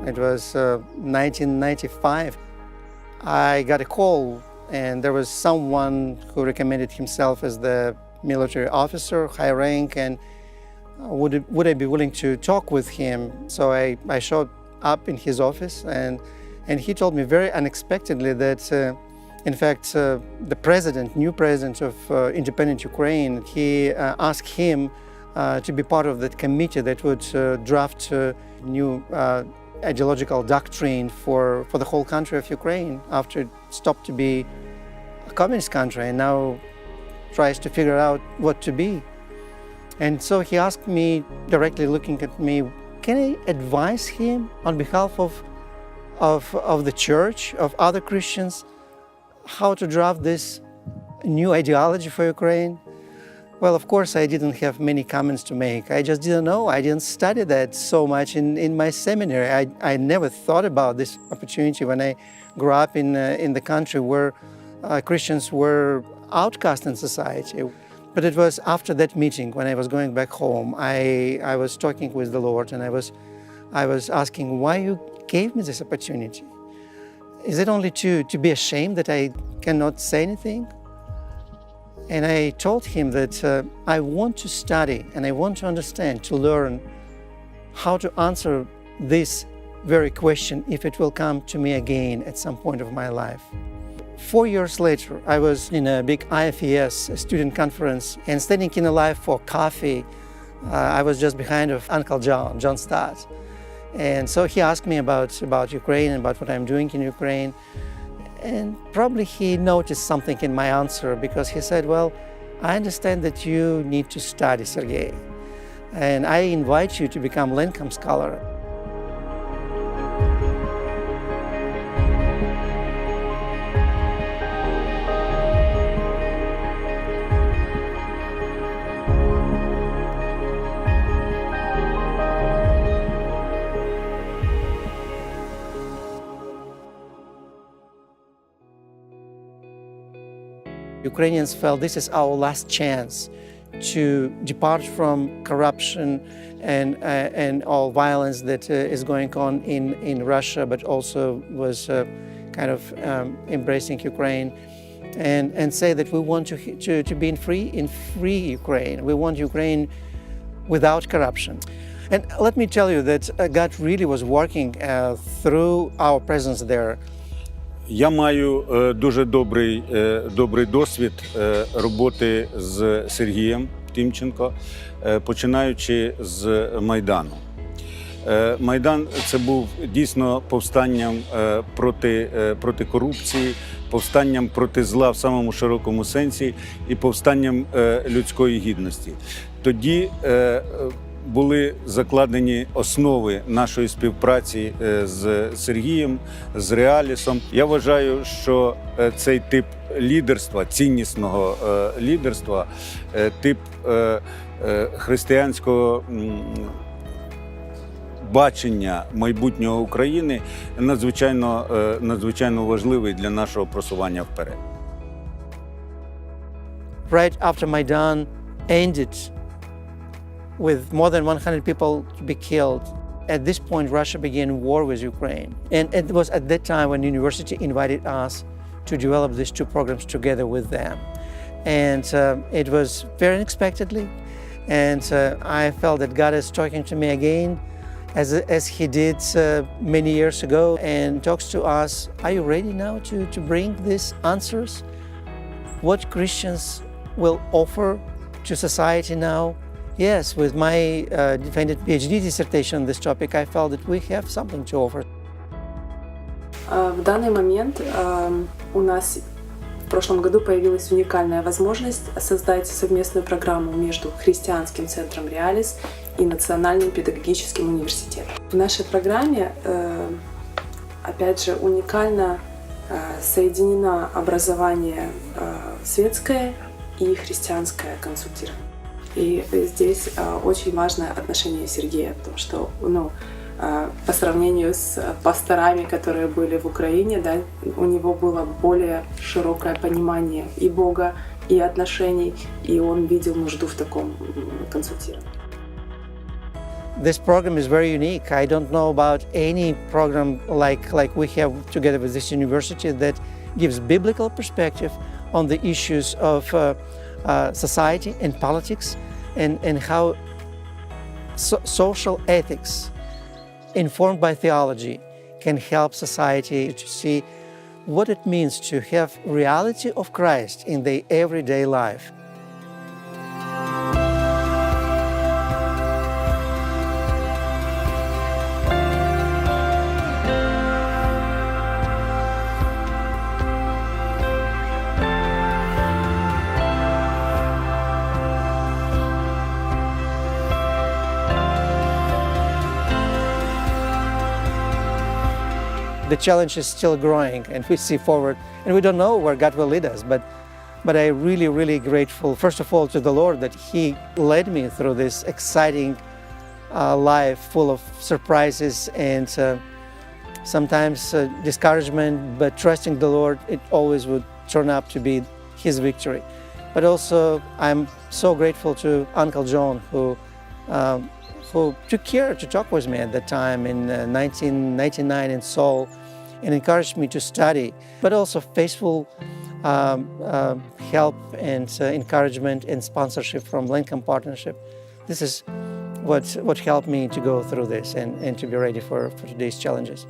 It was 1995. I got a call, and there was someone who recommended himself as the military officer, high rank, and would I be willing to talk with him? So I showed up in his office, and he told me very unexpectedly that, in fact, the new president of independent Ukraine, he asked him to be part of that committee that would draft new ideological doctrine for the whole country of Ukraine after it stopped to be a communist country and now tries to figure out what to be. And so he asked me, directly looking at me, can I advise him on behalf of the church, of other Christians, how to draft this new ideology for Ukraine? Well, of course, I didn't have many comments to make. I just didn't know. I didn't study that so much in my seminary. I never thought about this opportunity when I grew up in the country where Christians were outcast in society. But it was after that meeting, when I was going back home, I was talking with the Lord, and I was asking why you gave me this opportunity. Is it only to be ashamed that I cannot say anything? And I told him that I want to study and I want to understand, to learn how to answer this very question if it will come to me again at some point of my life. 4 years later, I was in a big IFES student conference, and standing in a line for coffee, I was just behind of Uncle John Stott. And so he asked me about Ukraine and about what I'm doing in Ukraine. And probably he noticed something in my answer, because he said, well, I understand that you need to study, Sergiy, and I invite you to become Langham Scholar. Ukrainians felt this is our last chance to depart from corruption and all violence that is going on in Russia, but also was kind of embracing Ukraine, and say that we want to be in free Ukraine. We want Ukraine without corruption. And let me tell you that God really was working through our presence there. Я маю дуже добрий досвід роботи з Сергієм Тимченко, починаючи з Майдану. Майдан – це був дійсно повстанням проти корупції, повстанням проти зла в самому широкому сенсі і повстанням людської гідності. Тоді були закладені основи нашої співпраці з Сергієм, з Реалісом. Я вважаю, що цей тип лідерства, ціннісного лідерства, тип християнського бачення майбутнього України надзвичайно важливий для нашого просування вперед. Right after Maidan ended, with more than 100 people to be killed. At this point, Russia began war with Ukraine. And it was at that time when the university invited us to develop these two programs together with them. And it was very unexpectedly. And I felt that God is talking to me again, as he did many years ago, and talks to us, are you ready now to bring these answers? What Christians will offer to society now? Yes, with my defended PhD dissertation on this topic, I felt that we have something to offer. В данный момент у нас в прошлом году появилась уникальная возможность создать совместную программу между Христианским центром Реалис и Национальным педагогическим университетом. В нашей программе, опять же, уникально соединено образование светское и христианское консультирование. И здесь очень важное отношение Сергея, потому что по сравнению с пасторами, которые были в Украине, да, у него было более широкое понимание и Бога, и отношений, и он видел нужду в таком консультировании. This program is very unique. I don't know about any program like we have together with this university that gives biblical perspective on the issues of society and politics and how social ethics informed by theology can help society to see what it means to have reality of Christ in their everyday life. The challenge is still growing, and we see forward, and we don't know where God will lead us, but I'm really grateful, first of all, to the Lord that He led me through this exciting life full of surprises and sometimes discouragement, but trusting the Lord, it always would turn out to be His victory. But also, I'm so grateful to Uncle John, who took care to talk with me at that time in 1999 in Seoul and encouraged me to study, but also faithful help and encouragement and sponsorship from Langham Partnership. This is what helped me to go through this and to be ready for today's challenges.